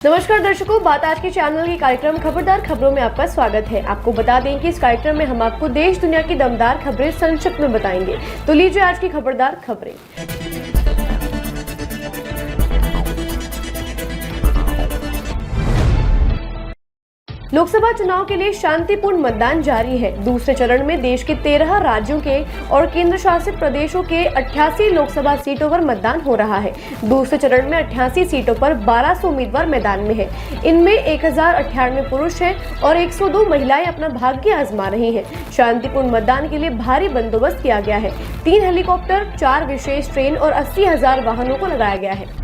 नमस्कार दर्शकों, बात आज के चैनल के कार्यक्रम खबरदार खबरों में आपका स्वागत है। आपको बता दें कि इस कार्यक्रम में हम आपको देश दुनिया की दमदार खबरें संक्षिप्त में बताएंगे। तो लीजिए आज की खबरदार खबरें। लोकसभा चुनाव के लिए शांतिपूर्ण मतदान जारी है। दूसरे चरण में देश के 13 राज्यों के और केंद्र शासित प्रदेशों के 88 लोकसभा सीटों पर मतदान हो रहा है। दूसरे चरण में 88 सीटों पर 1200 उम्मीदवार मैदान में हैं। इनमें 1098 पुरुष हैं और 102 महिलाएं अपना भाग्य आजमा रही हैं। शांतिपूर्ण मतदान के लिए भारी बंदोबस्त किया गया है। 3 हेलीकॉप्टर, 4 विशेष ट्रेन और 80,000 वाहनों को लगाया गया है।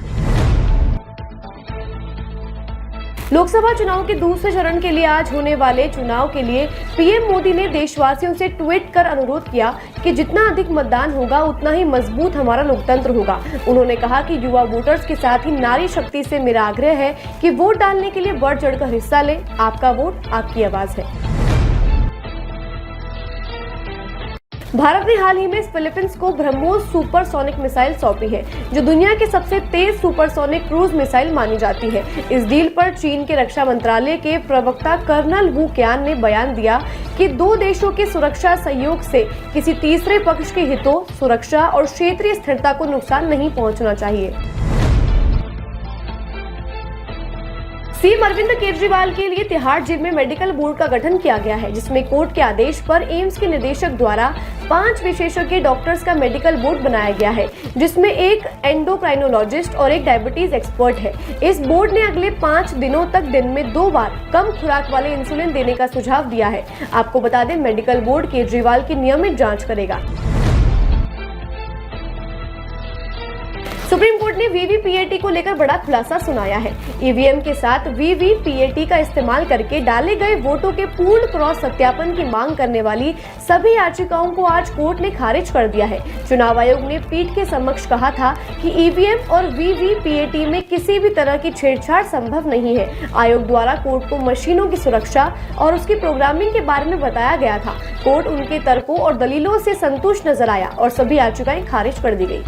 लोकसभा चुनाव के दूसरे चरण के लिए आज होने वाले चुनाव के लिए पीएम मोदी ने देशवासियों से ट्वीट कर अनुरोध किया कि जितना अधिक मतदान होगा उतना ही मजबूत हमारा लोकतंत्र होगा। उन्होंने कहा कि युवा वोटर्स के साथ ही नारी शक्ति से मेरा आग्रह है कि वोट डालने के लिए बढ़ चढ़कर हिस्सा लें। आपका वोट आपकी आवाज है। भारत ने हाल ही में फिलीपींस को ब्रह्मोस सुपरसोनिक मिसाइल सौंपी है, जो दुनिया की सबसे तेज सुपरसोनिक क्रूज मिसाइल मानी जाती है। इस डील पर चीन के रक्षा मंत्रालय के प्रवक्ता कर्नल वू क्यान ने बयान दिया कि दो देशों के सुरक्षा सहयोग से किसी तीसरे पक्ष के हितों, सुरक्षा और क्षेत्रीय स्थिरता को नुकसान नहीं पहुंचना चाहिए। सीएम अरविंद केजरीवाल के लिए तिहाड़ जेल में मेडिकल बोर्ड का गठन किया गया है, जिसमें कोर्ट के आदेश पर एम्स के निदेशक द्वारा 5 विशेषज्ञ डॉक्टर्स का मेडिकल बोर्ड बनाया गया है, जिसमें एक एंडोक्राइनोलॉजिस्ट और एक डायबिटीज एक्सपर्ट है। इस बोर्ड ने अगले 5 दिनों तक दिन में 2 बार कम खुराक वाले इंसुलिन देने का सुझाव दिया है। आपको बता दें, मेडिकल बोर्ड केजरीवाल की नियमित जाँच करेगा। सुप्रीम कोर्ट ने वीवीपीएटी को लेकर बड़ा खुलासा सुनाया है। ईवीएम के साथ वीवीपीएटी का इस्तेमाल करके डाले गए वोटों के पूर्ण क्रॉस सत्यापन की मांग करने वाली सभी याचिकाओं को आज कोर्ट ने खारिज कर दिया है। चुनाव आयोग ने पीठ के समक्ष कहा था कि ईवीएम और वीवीपीएटी में किसी भी तरह की छेड़छाड़ संभव नहीं है। आयोग द्वारा कोर्ट को मशीनों की सुरक्षा और उसकी प्रोग्रामिंग के बारे में बताया गया था। कोर्ट उनके तर्कों और दलीलों से संतुष्ट नजर आया और सभी याचिकाएं खारिज कर दी गई।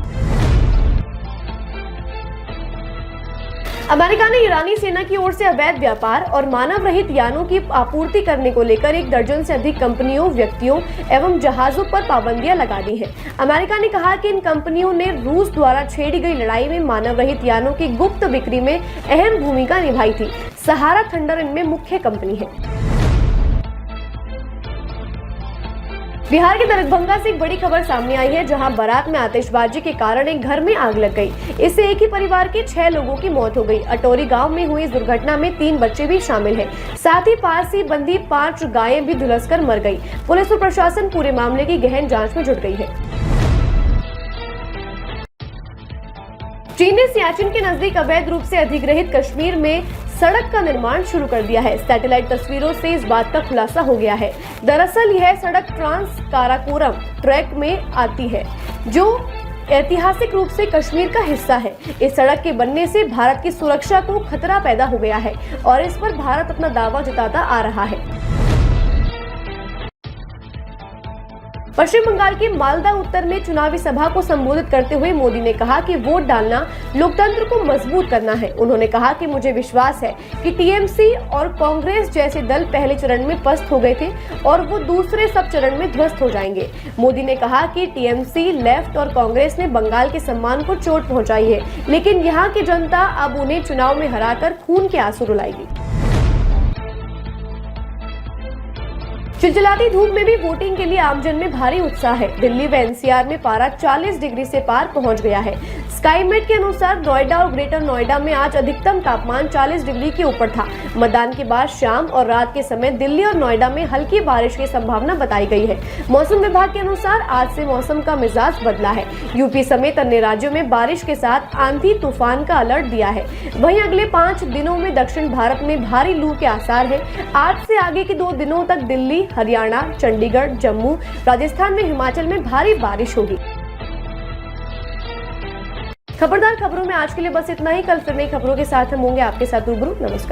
अमेरिका ने ईरानी सेना की ओर से अवैध व्यापार और मानव रहित यानों की आपूर्ति करने को लेकर 1 दर्जन से अधिक कंपनियों, व्यक्तियों एवं जहाजों पर पाबंदियां लगा दी हैं। अमेरिका ने कहा कि इन कंपनियों ने रूस द्वारा छेड़ी गई लड़ाई में मानव रहित यानों की गुप्त बिक्री में अहम भूमिका निभाई थी। सहारा थंडर इनमें मुख्य कंपनी है। बिहार के दरभंगा से एक बड़ी खबर सामने आई है, जहां बारात में आतिशबाजी के कारण एक घर में आग लग गई। इससे एक ही परिवार के 6 लोगों की मौत हो गई। अटोरी गांव में हुई इस दुर्घटना में 3 बच्चे भी शामिल हैं। साथ ही पास ही बंधी 5 गायें भी झुलसकर मर गई। पुलिस और प्रशासन पूरे मामले की गहन जांच में जुट गई है। चीन ने सियाचिन के नजदीक अवैध रूप से अधिग्रहित कश्मीर में सड़क का निर्माण शुरू कर दिया है। सैटेलाइट तस्वीरों से इस बात का खुलासा हो गया है। दरअसल यह सड़क ट्रांस काराकोरम ट्रैक में आती है, जो ऐतिहासिक रूप से कश्मीर का हिस्सा है। इस सड़क के बनने से भारत की सुरक्षा को खतरा पैदा हो गया है और इस पर भारत अपना दावा जताता आ रहा है। पश्चिम बंगाल के मालदा उत्तर में चुनावी सभा को संबोधित करते हुए मोदी ने कहा कि वोट डालना लोकतंत्र को मजबूत करना है। उन्होंने कहा कि मुझे विश्वास है कि टीएमसी और कांग्रेस जैसे दल पहले चरण में पस्त हो गए थे और वो दूसरे सब चरण में ध्वस्त हो जाएंगे। मोदी ने कहा कि टीएमसी, लेफ्ट और कांग्रेस ने बंगाल के सम्मान को चोट पहुंचाई है, लेकिन यहाँ की जनता अब उन्हें चुनाव में हराकर खून के आंसू रुलाएगी। चिलचिलाती धूप में भी वोटिंग के लिए आमजन में भारी उत्साह है। दिल्ली व एनसीआर में पारा 40 डिग्री से पार पहुंच गया है। स्काईमेट के अनुसार नोएडा और ग्रेटर नोएडा में आज अधिकतम तापमान 40 डिग्री के ऊपर था। मतदान के बाद शाम और रात के समय दिल्ली और नोएडा में हल्की बारिश की संभावना बताई गई है। मौसम विभाग के अनुसार आज से मौसम का मिजाज बदला है। यूपी समेत अन्य राज्यों में बारिश के साथ आंधी तूफान का अलर्ट दिया है। वहीं अगले 5 दिनों में दक्षिण भारत में भारी लू के आसार है। आज से आगे के 2 दिनों तक दिल्ली, हरियाणा, चंडीगढ़, जम्मू, राजस्थान में हिमाचल में भारी बारिश होगी। खबरदार खबरों में आज के लिए बस इतना ही। कल फिर नई खबरों के साथ हम होंगे आपके साथ रूबरू। नमस्कार।